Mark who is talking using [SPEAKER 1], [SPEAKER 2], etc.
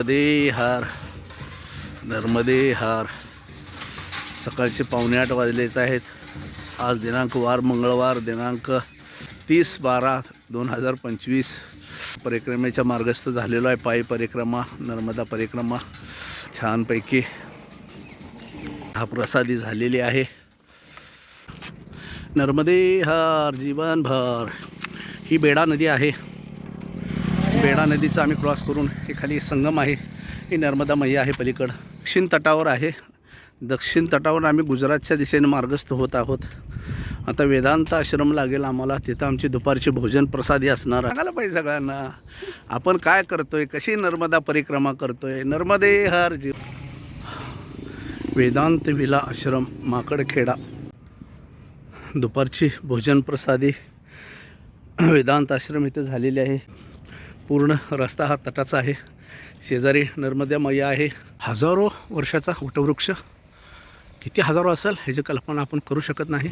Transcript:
[SPEAKER 1] नर्मदे हार नर्मदे हार. सकाळचे 7:45 वाजलेत आहेत. आज दिनांक वार मंगळवार दिनांक 30/12/2025. परिक्रमेच्या मार्गस्थ झालेलो आहे. पायी परिक्रमा, नर्मदा परिक्रमा छानपैकी हा प्रसादी झालेली आहे. नर्मदे हार जीवनभर. ही बेडा नदी आहे. बेडा नदीचा आम्ही क्रॉस करून हे खाली संगम आहे. ही नर्मदा मैया आहे पलीकडं. दक्षिण तटावर आहे. दक्षिण तटावर आम्ही गुजरातच्या दिशेने मार्गस्थ होत आहोत. आता वेदांत आश्रम लागेल आम्हाला. तिथं आमची दुपारची भोजन प्रसादी असणार. सांगायला पाहिजे सगळ्यांना आपण काय करतोय, कशी नर्मदा परिक्रमा करतोय. नर्मदे हर जीव. वेदांत विला आश्रम माकडखेडा. दुपारची भोजन प्रसादी वेदांत आश्रम इथे झालेली आहे. पूर्ण रस्ता हा तटाचा आहे. शेजारी नर्मदा मैया आहे. हजारो वर्षाचा वटवृक्ष. किती हजारो असेल ह्याची कल्पना आपण करू शकत नाही.